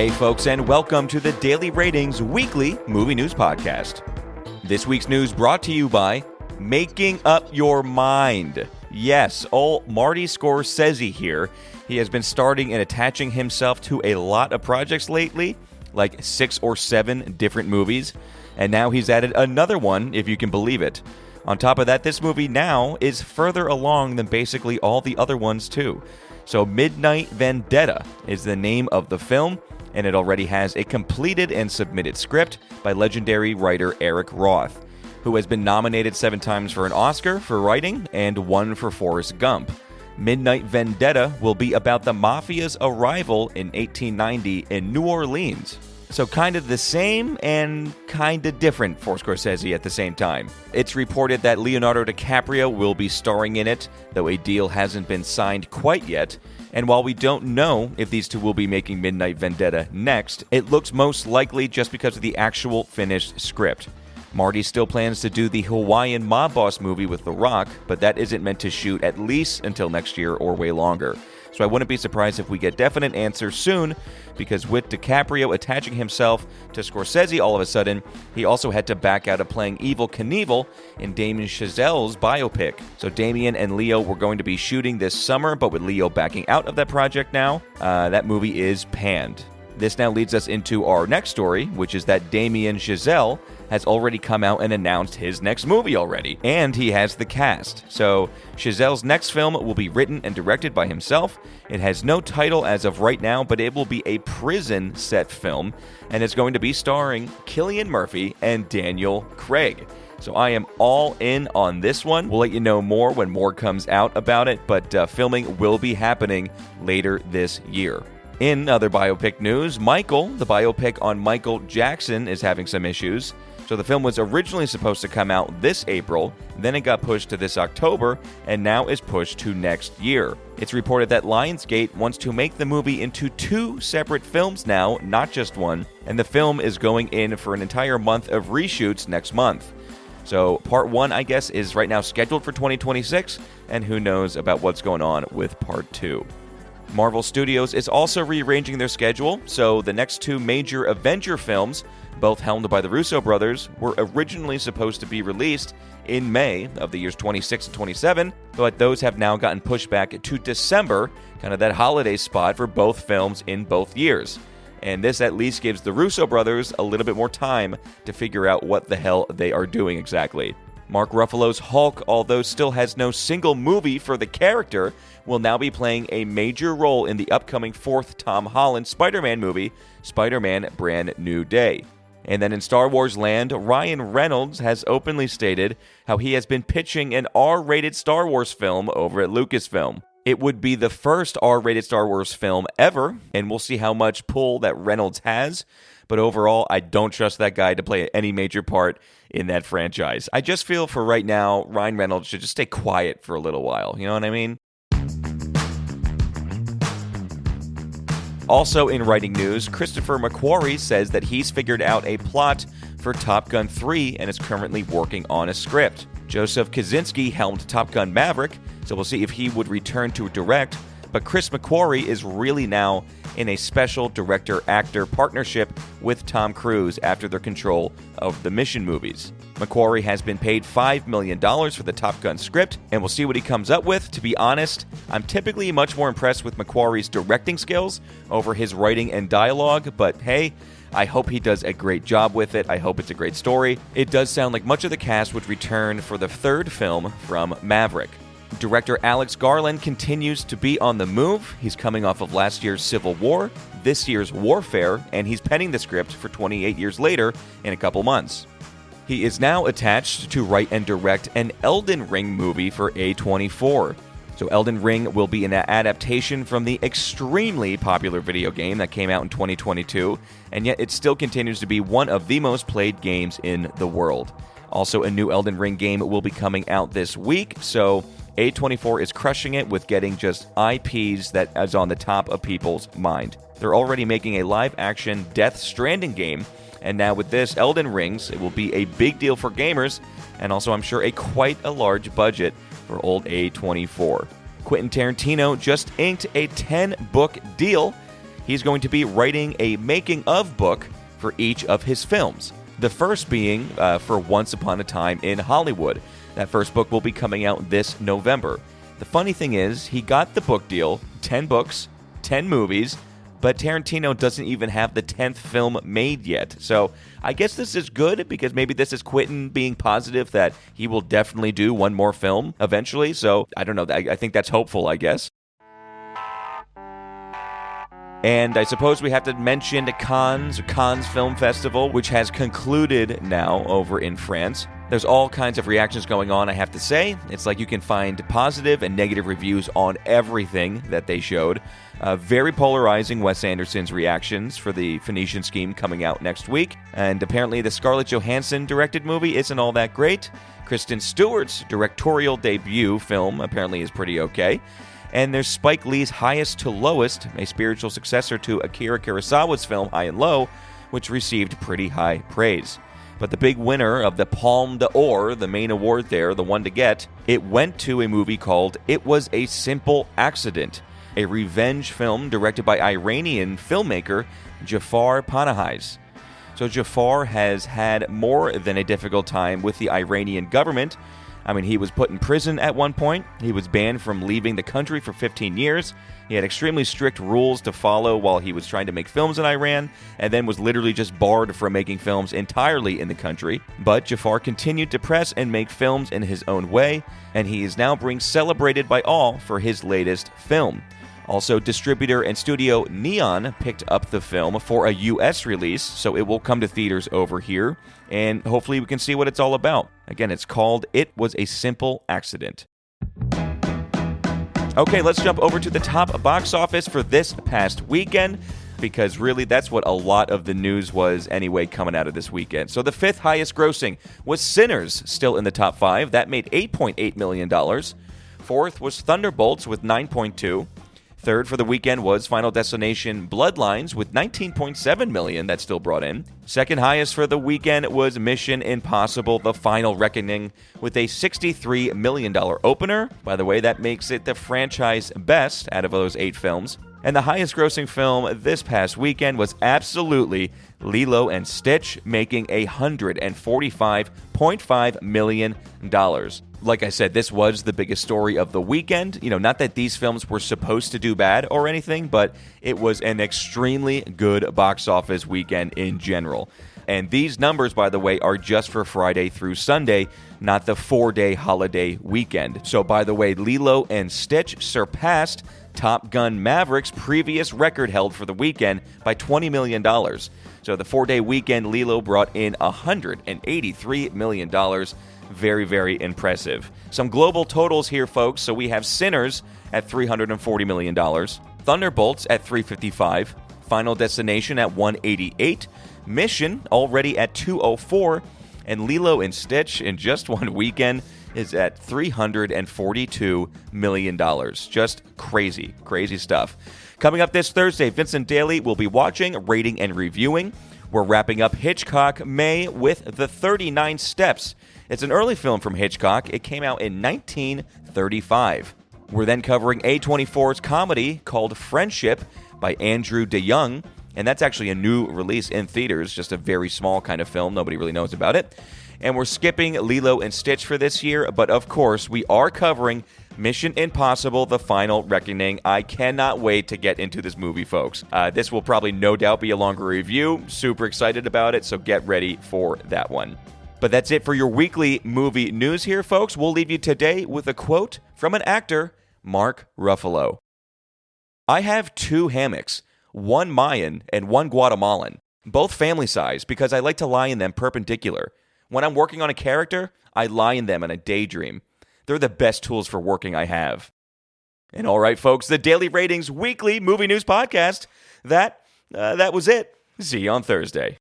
Hey folks, and welcome to the Daily Ratings Weekly Movie News Podcast. This week's news brought to you by Making Up Your Mind. Yes, old Marty Scorsese here. He has been starting and attaching himself to a lot of projects lately, like 6 or 7 different movies, and now he's added another one, if you can believe it. On top of that, this movie now is further along than basically all the other ones too. So Midnight Vendetta is the name of the film, and it already has a completed and submitted script by legendary writer Eric Roth, who has been nominated 7 times for an Oscar for writing and 1 for Forrest Gump. Midnight Vendetta will be about the Mafia's arrival in 1890 in New Orleans. So kind of the same and kind of different for Scorsese at the same time. It's reported that Leonardo DiCaprio will be starring in it, though a deal hasn't been signed quite yet. And while we don't know if these two will be making Midnight Vendetta next, it looks most likely just because of the actual finished script. Marty still plans to do the Hawaiian mob boss movie with The Rock, but that isn't meant to shoot at least until next year or way longer. So I wouldn't be surprised if we get definite answers soon, because with DiCaprio attaching himself to Scorsese all of a sudden, he also had to back out of playing Evel Knievel in Damien Chazelle's biopic. So Damien and Leo were going to be shooting this summer, but with Leo backing out of that project now, that movie is panned. This now leads us into our next story, which is that Damien Chazelle has already come out and announced his next movie already, and he has the cast. So Chazelle's next film will be written and directed by himself. It has no title as of right now, but it will be a prison set film, and it's going to be starring Cillian Murphy and Daniel Craig. So I am all in on this one. We'll let you know more when more comes out about it, but filming will be happening later this year. In other biopic news, Michael, the biopic on Michael Jackson, is having some issues. So the film was originally supposed to come out this April, then it got pushed to this October, and now is pushed to next year. It's reported that Lionsgate wants to make the movie into 2 separate films now, not just one, and the film is going in for an entire month of reshoots next month. So part 1, I guess, is right now scheduled for 2026, and who knows about what's going on with part 2. Marvel Studios is also rearranging their schedule, so the next 2 major Avenger films, both helmed by the Russo brothers, were originally supposed to be released in May of the years 26 and 27, but those have now gotten pushed back to December, kind of that holiday spot for both films in both years. And this at least gives the Russo brothers a little bit more time to figure out what the hell they are doing exactly. Mark Ruffalo's Hulk, although still has no single movie for the character, will now be playing a major role in the upcoming 4th Tom Holland Spider-Man movie, Spider-Man Brand New Day. And then in Star Wars land, Ryan Reynolds has openly stated how he has been pitching an R-rated Star Wars film over at Lucasfilm. It would be the first R-rated Star Wars film ever, and we'll see how much pull that Reynolds has. But overall, I don't trust that guy to play any major part in that franchise. I just feel for right now, Ryan Reynolds should just stay quiet for a little while. You know what I mean? Also in writing news, Christopher McQuarrie says that he's figured out a plot for Top Gun 3 and is currently working on a script. Joseph Kosinski helmed Top Gun Maverick, so we'll see if he would return to direct. But Chris McQuarrie is really now in a special director-actor partnership with Tom Cruise after their control of the Mission movies. McQuarrie has been paid $5 million for the Top Gun script, and we'll see what he comes up with. To be honest, I'm typically much more impressed with McQuarrie's directing skills over his writing and dialogue, but hey, I hope he does a great job with it. I hope it's a great story. It does sound like much of the cast would return for the 3rd film from Maverick. Director Alex Garland continues to be on the move. He's coming off of last year's Civil War, this year's Warfare, and he's penning the script for 28 years later in a couple months. He is now attached to write and direct an Elden Ring movie for A24. So Elden Ring will be an adaptation from the extremely popular video game that came out in 2022, and yet it still continues to be one of the most played games in the world. Also, a new Elden Ring game will be coming out this week, so A24 is crushing it with getting just IPs that is on the top of people's mind. They're already making a live-action Death Stranding game, and now with this, Elden Rings, it will be a big deal for gamers, and also I'm sure quite a large budget for old A24. Quentin Tarantino just inked a 10-book deal. he's going to be writing a making-of book for each of his films. The first being for Once Upon a Time in Hollywood. That first book will be coming out this November. The funny thing is, he got the book deal, 10 books, 10 movies, but Tarantino doesn't even have the 10th film made yet. So I guess this is good because maybe this is Quentin being positive that he will definitely do one more film eventually. So I don't know. I think that's hopeful, I guess. And I suppose we have to mention Cannes Film Festival, which has concluded now over in France. There's all kinds of reactions going on, I have to say. It's like you can find positive and negative reviews on everything that they showed. Very polarizing Wes Anderson's reactions for the Phoenician Scheme coming out next week. And apparently the Scarlett Johansson directed movie isn't all that great. Kristen Stewart's directorial debut film apparently is pretty okay. And there's Spike Lee's Highest to Lowest, a spiritual successor to Akira Kurosawa's film High and Low, which received pretty high praise. But the big winner of the Palme d'Or, the main award there, the one to get, it went to a movie called It Was a Simple Accident, a revenge film directed by Iranian filmmaker Jafar Panahi's. So Jafar has had more than a difficult time with the Iranian government. I mean, he was put in prison at one point. He was banned from leaving the country for 15 years. He had extremely strict rules to follow while he was trying to make films in Iran, and then was literally just barred from making films entirely in the country. But Jafar continued to press and make films in his own way, and he is now being celebrated by all for his latest film. Also, distributor and studio Neon picked up the film for a U.S. release, so it will come to theaters over here, and hopefully we can see what it's all about. Again, it's called It Was a Simple Accident. Okay, let's jump over to the top box office for this past weekend, because really that's what a lot of the news was anyway coming out of this weekend. So the fifth highest grossing was Sinners, still in the top 5. That made $8.8 million. Fourth was Thunderbolts with $9.2. Third for the weekend was Final Destination Bloodlines with $19.7 million that still brought in. Second highest for the weekend was Mission Impossible: The Final Reckoning with a $63 million opener. By the way, that makes it the franchise best out of those 8 films. And the highest grossing film this past weekend was absolutely Lilo and Stitch, making $145.5 million. Like I said, this was the biggest story of the weekend. You know, not that these films were supposed to do bad or anything, but it was an extremely good box office weekend in general. And these numbers, by the way, are just for Friday through Sunday, not the 4-day holiday weekend. So, by the way, Lilo and Stitch surpassed Top Gun Maverick's previous record held for the weekend by $20 million. So the 4-day weekend, Lilo brought in $183 million. Very, very impressive. Some global totals here, folks. So we have Sinners at $340 million, Thunderbolts at $355, Final Destination at $188, Mission already at $204, and Lilo and Stitch in just one weekend is at $342 million. Just crazy, crazy stuff. Coming up this Thursday, Vincent Daly will be watching, rating, and reviewing. We're wrapping up Hitchcock May with The 39 Steps. It's an early film from Hitchcock. It came out in 1935. We're then covering A24's comedy called Friendship by Andrew DeYoung, and that's actually a new release in theaters, just a very small kind of film. Nobody really knows about it. And we're skipping Lilo and Stitch for this year, but of course, we are covering Mission Impossible: The Final Reckoning. I cannot wait to get into this movie, folks. This will probably no doubt be a longer review. Super excited about it, so get ready for that one. But that's it for your weekly movie news here, folks. We'll leave you today with a quote from an actor, Mark Ruffalo. I have 2 hammocks, one Mayan and one Guatemalan, both family size because I like to lie in them perpendicular. When I'm working on a character, I lie in them in a daydream. They're the best tools for working I have. And all right, folks, the Daily Ratings weekly movie news podcast, that was it. See you on Thursday.